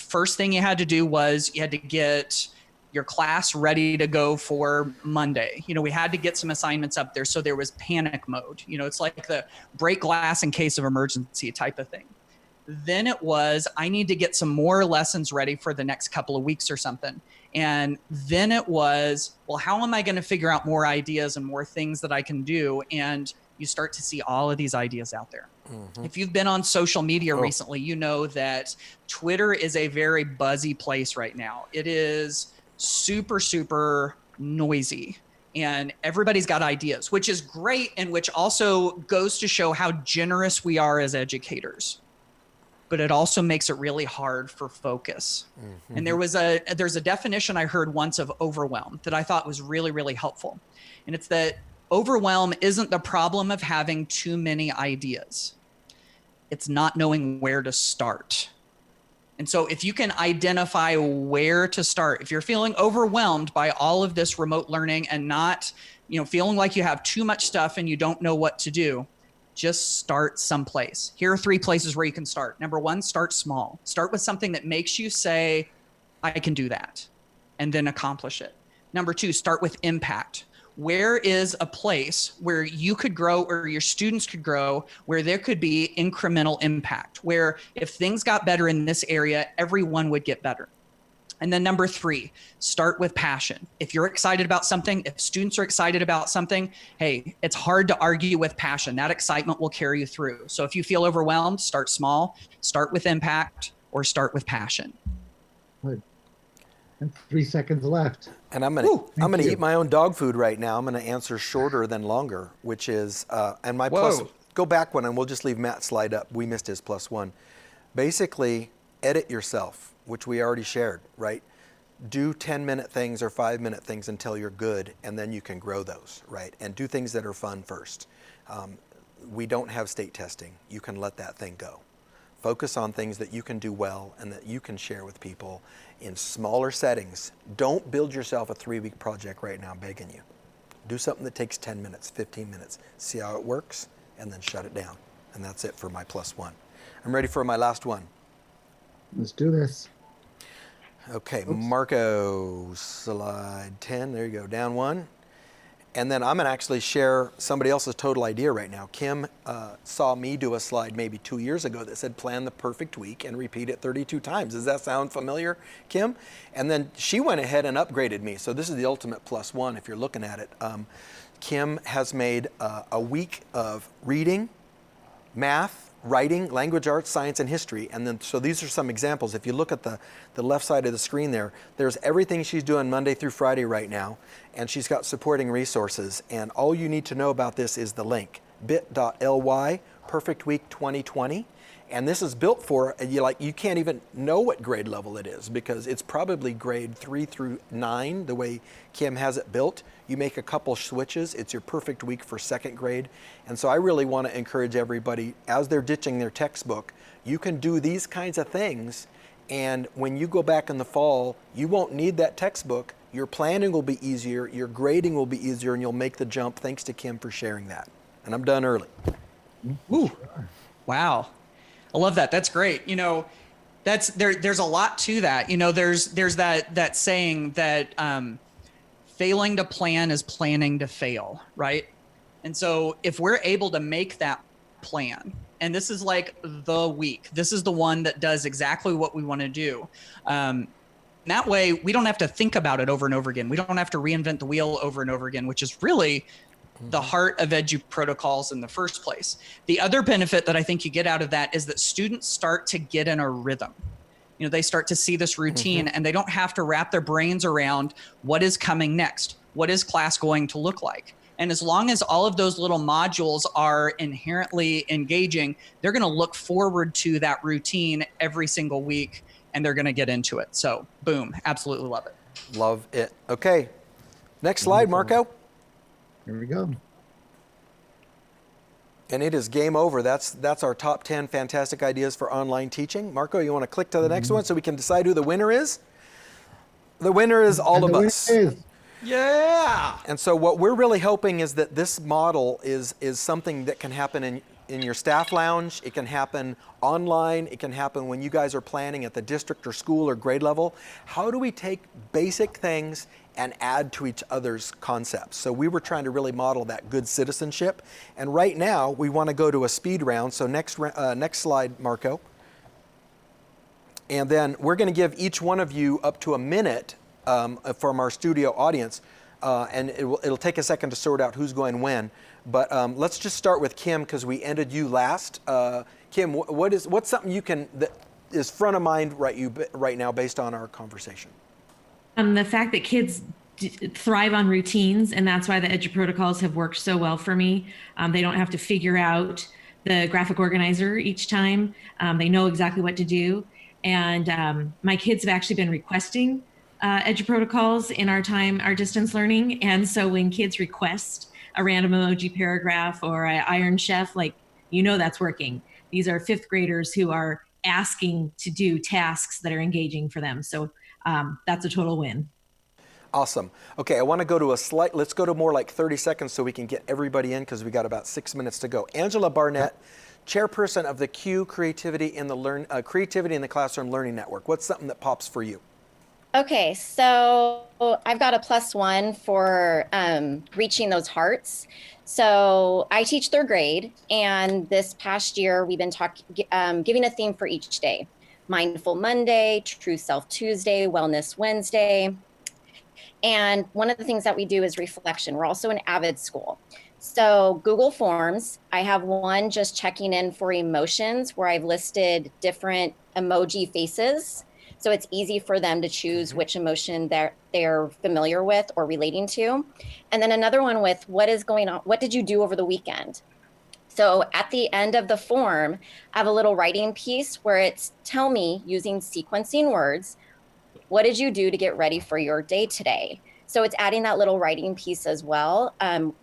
S3: first thing you had to do was you had to get your class ready to go for Monday. You know, we had to get some assignments up there. So there was panic mode. You know, it's like the break glass in case of emergency type of thing. Then it was, I need to get some more lessons ready for the next couple of weeks or something. And then it was, well, how am I going to figure out more ideas and more things that I can do? And you start to see all of these ideas out there. Mm-hmm. If you've been on social media recently, you know that Twitter is a very buzzy place right now. It is super, super noisy and everybody's got ideas, which is great and which also goes to show how generous we are as educators. But it also makes it really hard for focus. Mm-hmm. And there's a definition I heard once of overwhelm that I thought was really, really helpful. And it's that overwhelm isn't the problem of having too many ideas. It's not knowing where to start. And so if you can identify where to start, if you're feeling overwhelmed by all of this remote learning and not, you know, feeling like you have too much stuff and you don't know what to do, just start someplace. Here are 3 places where you can start. Number 1, start small. Start with something that makes you say, I can do that, and then accomplish it. Number 2, start with impact. Where is a place where you could grow or your students could grow, where there could be incremental impact, where if things got better in this area, everyone would get better. And then number 3, start with passion. If you're excited about something, if students are excited about something, hey, it's hard to argue with passion. That excitement will carry you through. So if you feel overwhelmed, start small, start with impact, or start with passion.
S2: Good. And 3 seconds left.
S1: And I'm gonna eat my own dog food right now. I'm gonna answer shorter than longer, which is and my plus. Go back one, and we'll just leave Matt slide up. We missed his +1. Basically, edit yourself, which we already shared, right? Do 10-minute things or 5-minute things until you're good, and then you can grow those, right? And do things that are fun first. We don't have state testing. You can let that thing go. Focus on things that you can do well and that you can share with people in smaller settings. Don't build yourself a 3-week project right now, I'm begging you. Do something that takes 10 minutes, 15 minutes. See how it works, and then shut it down. And that's it for my +1. I'm ready for my last one.
S2: Let's do this.
S1: Okay, Marco, slide 10. There you go, down 1. And then I'm going to actually share somebody else's total idea right now. Kim saw me do a slide maybe 2 years ago that said plan the perfect week and repeat it 32 times. Does that sound familiar, Kim? And then she went ahead and upgraded me. So this is the ultimate +1 if you're looking at it. Kim has made a week of reading, math, writing, language arts, science, and history. And then, so these are some examples. If you look at the left side of the screen there's everything she's doing Monday through Friday right now. And she's got supporting resources. And all you need to know about this is the link, bit.ly, Perfect Week 2020. And this is built for, you can't even know what grade level it is because it's probably grade 3 through 9, the way Kim has it built. You make a couple switches, it's your perfect week for 2nd grade. And so I really want to encourage everybody, as they're ditching their textbook, you can do these kinds of things. And when you go back in the fall, you won't need that textbook your planning will be easier, your grading will be easier, and you'll make the jump. Thanks to Kim for sharing that. And I'm done early.
S3: Ooh, wow. I love that. That's great. You know, there's a lot to that. You know, there's that saying that failing to plan is planning to fail, right? And so if we're able to make that plan, and this is like the week, this is the one that does exactly what we want to do. That way we don't have to think about it over and over again. We don't have to reinvent the wheel over and over again, which is really the heart of edu protocols in the first place. The other benefit that I think you get out of that is that students start to get in a rhythm. You know, they start to see this routine and they don't have to wrap their brains around what is coming next. What is class going to look like? And as long as all of those little modules are inherently engaging, they're going to look forward to that routine every single week and they're going to get into it. So boom, absolutely love it.
S1: Love it. Okay. Next slide, Marco.
S2: Here we go.
S1: And it is game over. That's our top 10 fantastic ideas for online teaching. Marco, you want to click to the next one so we can decide who the winner is? The winner is all of us.
S3: Yeah.
S1: And so what we're really hoping is that this model is something that can happen in your staff lounge. It can happen online. It can happen when you guys are planning at the district or school or grade level. How do we take basic things and add to each other's concepts? So we were trying to really model that good citizenship. And right now we want to go to a speed round. So next slide, Marco. And then we're going to give each one of you up to a minute from our studio audience, and it'll take a second to sort out who's going when. But let's just start with Kim because we ended you last. Kim, what's something that is front of mind right now based on our conversation?
S6: The fact that kids thrive on routines, and that's why the edu protocols have worked so well for me. They don't have to figure out the graphic organizer each time. They know exactly what to do. And my kids have actually been requesting edu protocols in our distance learning. And so when kids request a random emoji paragraph or an Iron Chef, that's working. These are fifth graders who are asking to do tasks that are engaging for them. So that's a total win.
S1: Awesome. Okay, I want to go to let's go to more like 30 seconds so we can get everybody in because we got about 6 minutes to go. Angela Barnett, chairperson of the Q Creativity in the Classroom Learning Network. What's something that pops for you?
S7: Okay, so I've got a +1 for reaching those hearts. So I teach third grade, and this past year we've been giving a theme for each day. Mindful Monday, True Self Tuesday, Wellness Wednesday. And one of the things that we do is reflection. We're also an AVID school. So Google Forms, I have one just checking in for emotions where I've listed different emoji faces. So it's easy for them to choose which emotion they're familiar with or relating to. And then another one with what is going on, what did you do over the weekend? So at the end of the form, I have a little writing piece where it's tell me using sequencing words, what did you do to get ready for your day today? So it's adding that little writing piece as well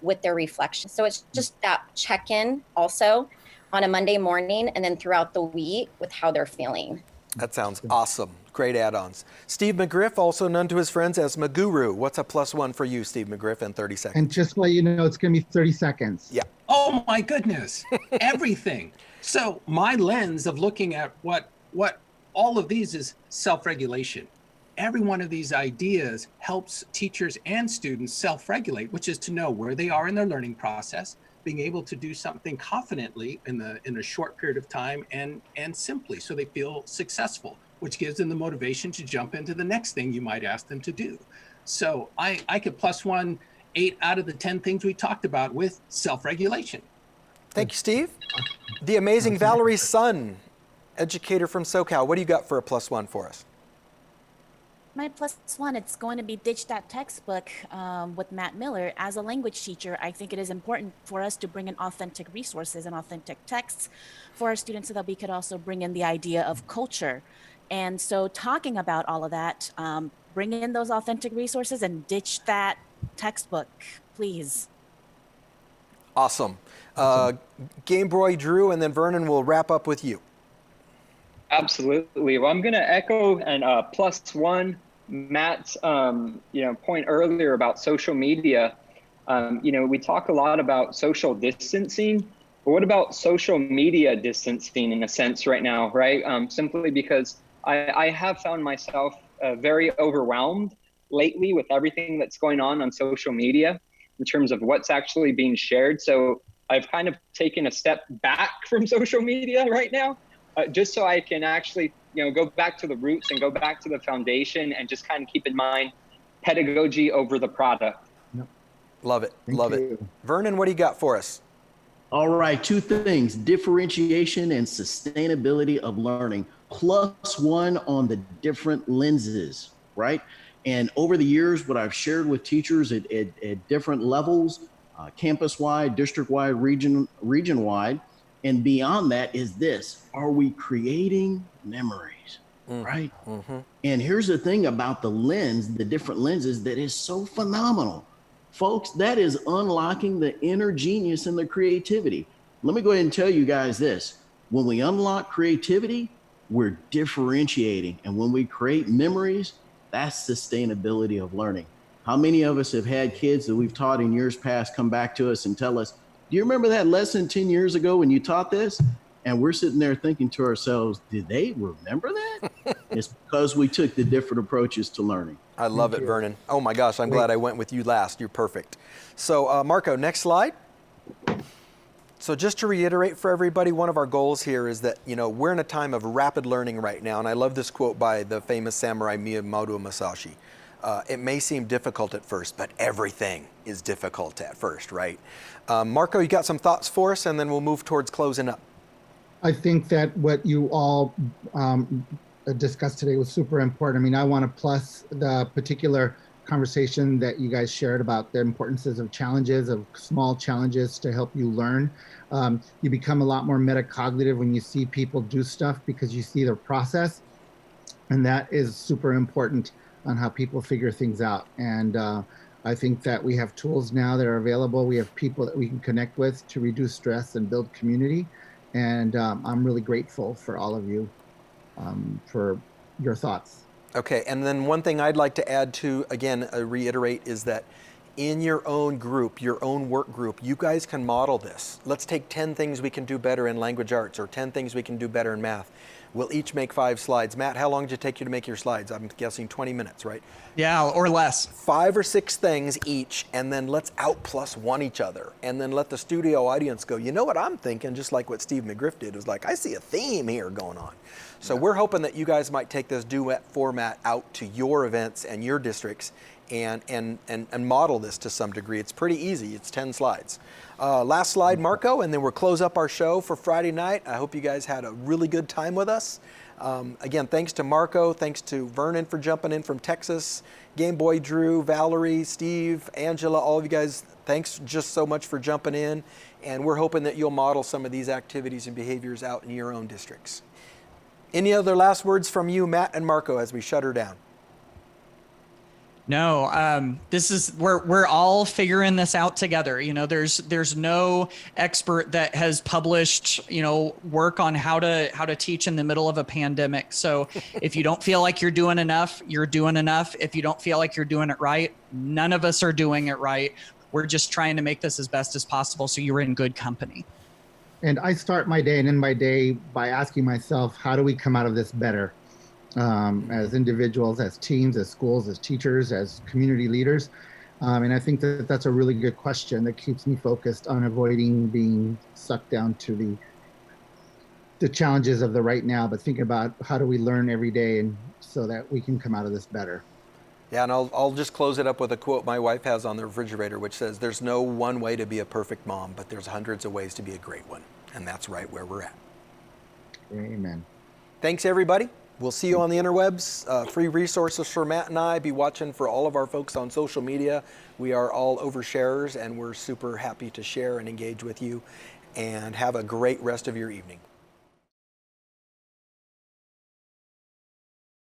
S7: with their reflection. So it's just that check-in also on a Monday morning and then throughout the week with how they're feeling.
S1: That sounds awesome. Great add-ons. Steve McGriff, also known to his friends as Maguru. What's a +1 for you, Steve McGriff, in 30 seconds?
S2: And just to let you know, it's going to be 30 seconds.
S1: Yeah.
S8: Oh my goodness, everything. So my lens of looking at what all of these is self-regulation. Every one of these ideas helps teachers and students self-regulate, which is to know where they are in their learning process, being able to do something confidently in a short period of time and simply so they feel successful, which gives them the motivation to jump into the next thing you might ask them to do. So I could +1 8 out of the 10 things we talked about with self-regulation.
S1: Thank you, Steve. The amazing Valerie Sun, educator from SoCal. What do you got for a +1 for us?
S9: My +1, it's going to be Ditch That Textbook with Matt Miller. As a language teacher, I think it is important for us to bring in authentic resources and authentic texts for our students so that we could also bring in the idea of culture. And so talking about all of that, bring in those authentic resources and ditch that textbook, please.
S1: Awesome. Game Boy Drew, and then Vernon will wrap up with you.
S5: Absolutely. Well, I'm going to echo and +1 Matt's point earlier about social media, we talk a lot about social distancing, but what about social media distancing in a sense right now, right? Simply because I have found myself very overwhelmed lately with everything that's going on social media in terms of what's actually being shared. So I've kind of taken a step back from social media right now, just so I can actually, go back to the roots and go back to the foundation and just kind of keep in mind pedagogy over the product.
S1: Love it.
S2: Thank
S1: Love it.
S2: you.
S1: Vernon, what do you got for us?
S4: All right, two things: differentiation and sustainability of learning. +1 on the different lenses, right? And over the years, what I've shared with teachers at different levels, campus-wide, district-wide, region-wide, and beyond that is this: are we creating memories, right?
S1: Mm-hmm.
S4: And here's the thing about the lens, the different lenses, that is so phenomenal. Folks, that is unlocking the inner genius and the creativity. Let me go ahead and tell you guys this. When we unlock creativity, we're differentiating. And when we create memories, that's sustainability of learning. How many of us have had kids that we've taught in years past come back to us and tell us, do you remember that lesson 10 years ago when you taught this? And we're sitting there thinking to ourselves, did they remember that? It's because we took the different approaches to learning.
S1: I love it, Vernon. Oh my gosh, I'm glad I went with you last. You're perfect. So Marco, next slide. So just to reiterate for everybody, one of our goals here is that, we're in a time of rapid learning right now. And I love this quote by the famous samurai Miyamoto Musashi. It may seem difficult at first, but everything is difficult at first, right? Marco, you got some thoughts for us, and then we'll move towards closing up.
S2: I think that what you all discussed today was super important. I mean, I want to plus the particular conversation that you guys shared about the importances of challenges, of small challenges to help you learn. You become a lot more metacognitive when you see people do stuff because you see their process. And that is super important on how people figure things out. And I think that we have tools now that are available. We have people that we can connect with to reduce stress and build community. And I'm really grateful for all of you for your thoughts.
S1: Okay, and then one thing I'd like to add to, again, reiterate, is that in your own group, your own work group, you guys can model this. Let's take 10 things we can do better in language arts, or 10 things we can do better in math. We'll each make 5 slides. Matt, how long did it take you to make your slides? I'm guessing 20 minutes, right?
S3: Yeah, or less.
S1: 5 or 6 things each, and then let's +1 each other. And then let the studio audience go, you know what I'm thinking, just like what Steve McGriff did. It was like, I see a theme here going on. So we're hoping that you guys might take this Duet format out to your events and your districts and model this to some degree. It's pretty easy. It's 10 slides. Last slide, Marco, and then we'll close up our show for Friday night. I hope you guys had a really good time with us. Again, thanks to Marco, thanks to Vernon for jumping in from Texas, Game Boy Drew, Valerie, Steve, Angela, all of you guys, thanks just so much for jumping in. And we're hoping that you'll model some of these activities and behaviors out in your own districts. Any other last words from you, Matt and Marco, as we shut her down?
S3: No, this is we're all figuring this out together. There's no expert that has published, work on how to teach in the middle of a pandemic. So if you don't feel like you're doing enough, you're doing enough. If you don't feel like you're doing it right, none of us are doing it right. We're just trying to make this as best as possible, so you're in good company.
S2: And I start my day and end my day by asking myself, how do we come out of this better? As individuals, as teams, as schools, as teachers, as community leaders. And I think that that's a really good question that keeps me focused on avoiding being sucked down to the challenges of the right now, but thinking about how do we learn every day and so that we can come out of this better.
S1: Yeah, and I'll just close it up with a quote my wife has on the refrigerator, which says, there's no one way to be a perfect mom, but there's hundreds of ways to be a great one. And that's right where we're at.
S2: Amen.
S1: Thanks, everybody. We'll see you on the interwebs. Free resources for Matt and I. Be watching for all of our folks on social media. We are all oversharers, and we're super happy to share and engage with you. And have a great rest of your evening.